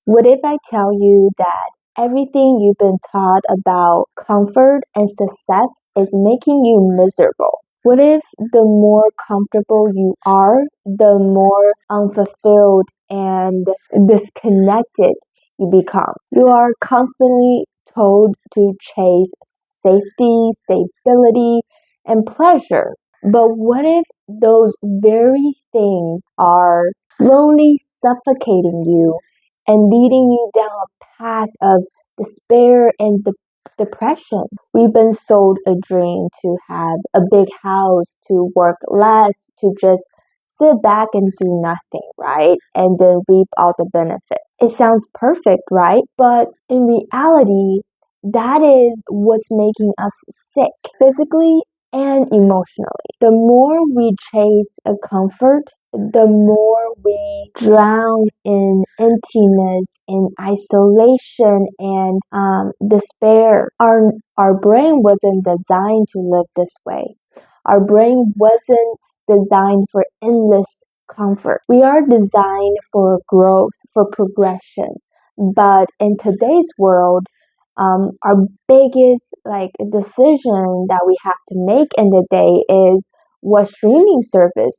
What if I tell you that everything you've been taught about comfort and success is making you miserable? What if the more comfortable you are, the more unfulfilled and disconnected you become? You are constantly told to chase safety, stability, and pleasure. But what if those very things are slowly suffocating you and leading you down a path of despair and depression? We've been sold a dream to have a big house, to work less, to just sit back and do nothing, right? And then reap all the benefits. It sounds perfect, right? But in reality, that is what's making us sick, physically and emotionally. The more we chase a comfort, the more we drown in emptiness, in isolation, and despair. Our brain wasn't designed to live this way. Our brain wasn't designed for endless comfort. We are designed for growth, for progression. But in today's world, our biggest decision that we have to make in the day is what streaming service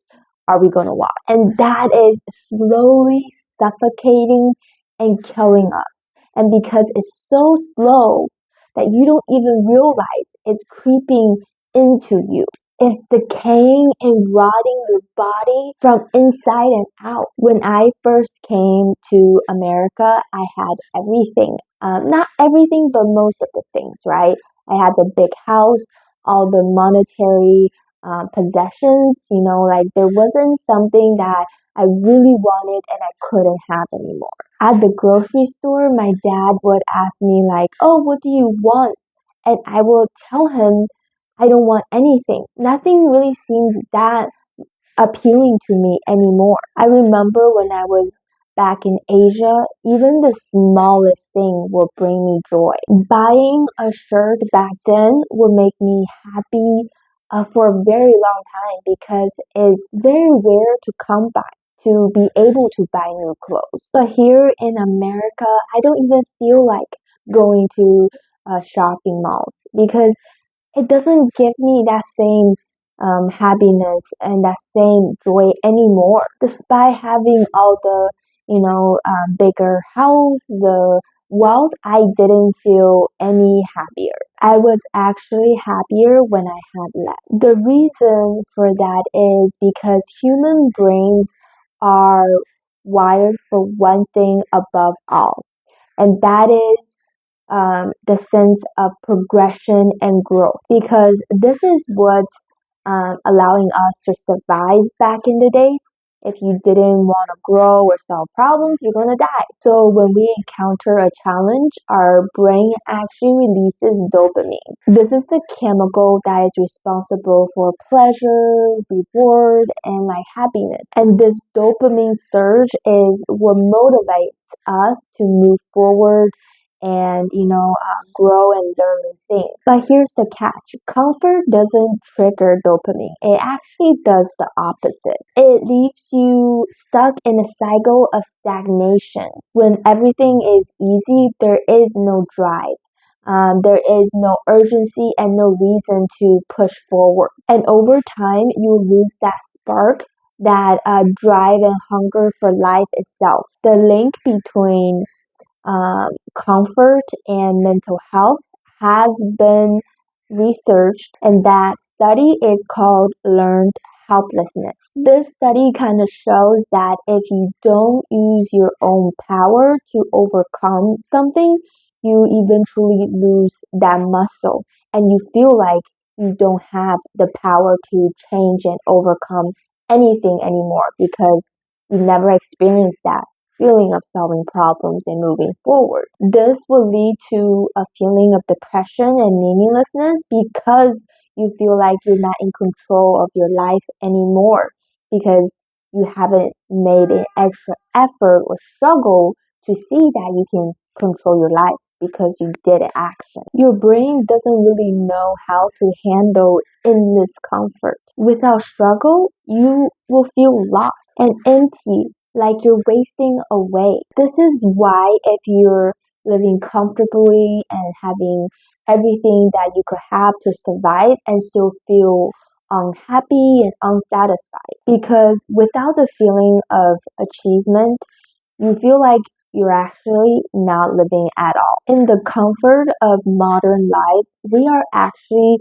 are we going to watch? And that is slowly suffocating and killing us. And because it's so slow that you don't even realize it's creeping into you. It's decaying and rotting your body from inside and out. When I first came to America, I had everything. Not everything, but most of the things, right? I had the big house, all the monetary possessions, there wasn't something that I really wanted and I couldn't have anymore. At the grocery store, my dad would ask me oh, what do you want? And I will tell him I don't want anything. Nothing really seems that appealing to me anymore. I remember when I was back in Asia, even the smallest thing will bring me joy. Buying a shirt back then would make me happy for a very long time because it's very rare to come by to be able to buy new clothes. But here in America, I don't even feel like going to shopping malls because it doesn't give me that same happiness and that same joy anymore. Despite having all the, bigger house, the wealth, I didn't feel any happier. I was actually happier when I had less. The reason for that is because human brains are wired for one thing above all, and that is the sense of progression and growth, because this is what's allowing us to survive back in the days. If you didn't want to grow or solve problems, you're going to die. So when we encounter a challenge, our brain actually releases dopamine. This is the chemical that is responsible for pleasure, reward, and happiness. And this dopamine surge is what motivates us to move forward and grow and learn new things. But here's the catch. Comfort doesn't trigger dopamine. It actually does the opposite. It leaves you stuck in a cycle of stagnation. When everything is easy, there is no drive. There is no urgency and no reason to push forward. And over time, you lose that spark, that drive and hunger for life itself. The link between comfort and mental health has been researched, and that study is called learned helplessness. This study kind of shows that if you don't use your own power to overcome something, you eventually lose that muscle and you feel like you don't have the power to change and overcome anything anymore because you never experienced that feeling of solving problems and moving forward. This will lead to a feeling of depression and meaninglessness because you feel like you're not in control of your life anymore because you haven't made an extra effort or struggle to see that you can control your life because you did action. Your brain doesn't really know how to handle endless comfort. Without struggle, you will feel lost and empty, like you're wasting away. This is why if you're living comfortably and having everything that you could have to survive and still feel unhappy and unsatisfied, because without the feeling of achievement, you feel like you're actually not living at all. In the comfort of modern life, we are actually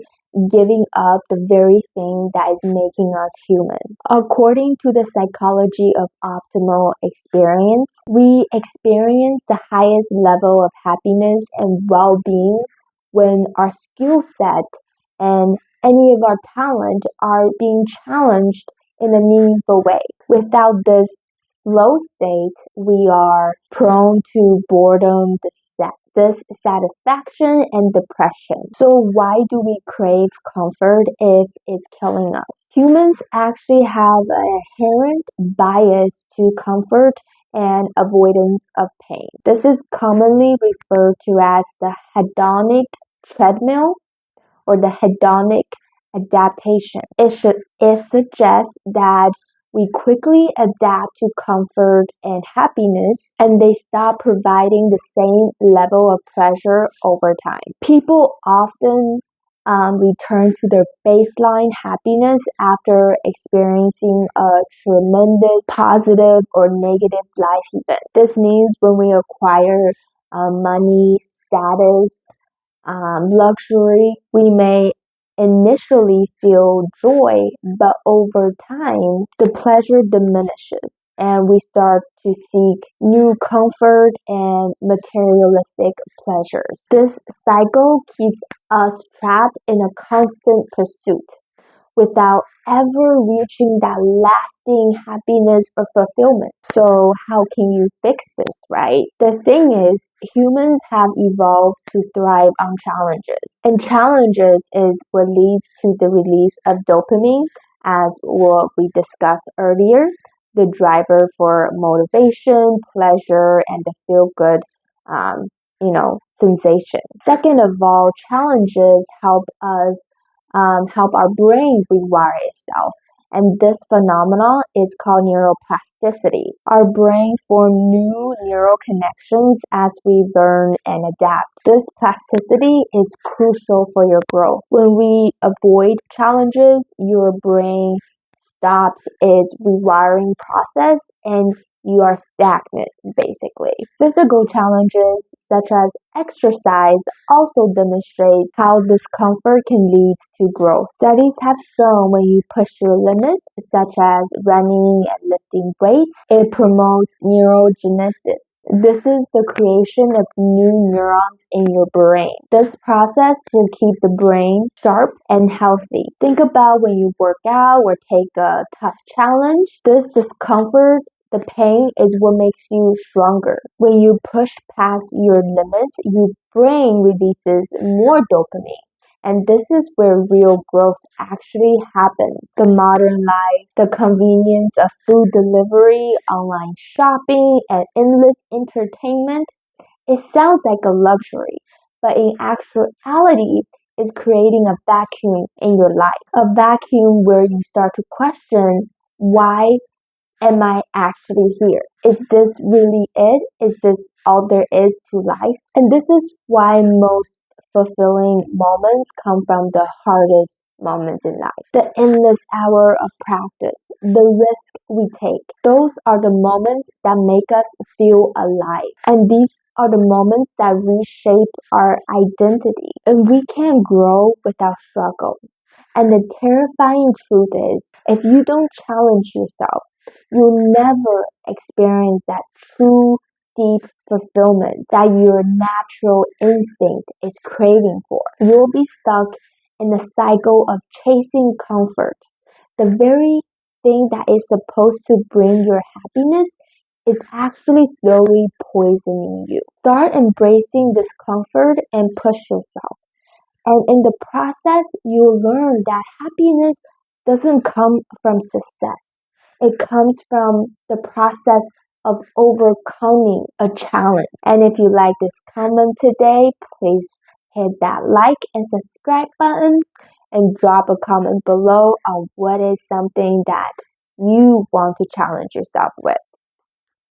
giving up the very thing that is making us human. According to the psychology of optimal experience, we experience the highest level of happiness and well-being when our skill set and any of our talent are being challenged in a meaningful way. Without this flow state, we are prone to boredom, dissatisfaction, and depression. So why do we crave comfort if it's killing us? Humans actually have an inherent bias to comfort and avoidance of pain. This is commonly referred to as the hedonic treadmill or the hedonic adaptation. It suggests that we quickly adapt to comfort and happiness, and they stop providing the same level of pleasure over time. People often return to their baseline happiness after experiencing a tremendous positive or negative life event. This means when we acquire money, status, luxury, we may initially feel joy, but over time, the pleasure diminishes and we start to seek new comfort and materialistic pleasures. This cycle keeps us trapped in a constant pursuit without ever reaching that lasting happiness or fulfillment. So how can you fix this, right? The thing is, humans have evolved to thrive on challenges. And challenges is what leads to the release of dopamine, as what we discussed earlier, the driver for motivation, pleasure, and the feel-good, sensation. Second of all, challenges help our brain rewire itself. And this phenomenon is called neuroplasticity. Our brain forms new neural connections as we learn and adapt. This plasticity is crucial for your growth. When we avoid challenges, your brain stops its rewiring process and you are stagnant basically. Physical challenges such as exercise also demonstrate how discomfort can lead to growth. Studies have shown when you push your limits, such as running and lifting weights, it promotes neurogenesis. This is the creation of new neurons in your brain. This process will keep the brain sharp and healthy. Think about when you work out or take a tough challenge. This discomfort, the pain, is what makes you stronger. When you push past your limits, your brain releases more dopamine. And this is where real growth actually happens. The modern life, the convenience of food delivery, online shopping, and endless entertainment, it sounds like a luxury, but in actuality, it's creating a vacuum in your life. A vacuum where you start to question, why am I actually here? Is this really it? Is this all there is to life? And this is why most fulfilling moments come from the hardest moments in life. The endless hour of practice, the risk we take. Those are the moments that make us feel alive. And these are the moments that reshape our identity. And we can't grow without struggle. And the terrifying truth is, if you don't challenge yourself, you'll never experience that true deep fulfillment that your natural instinct is craving for. You'll be stuck in the cycle of chasing comfort. The very thing that is supposed to bring your happiness is actually slowly poisoning you. Start embracing discomfort and push yourself. And in the process, you'll learn that happiness doesn't come from success. It comes from the process of overcoming a challenge. And if you like this comment today, please hit that like and subscribe button and drop a comment below on what is something that you want to challenge yourself with.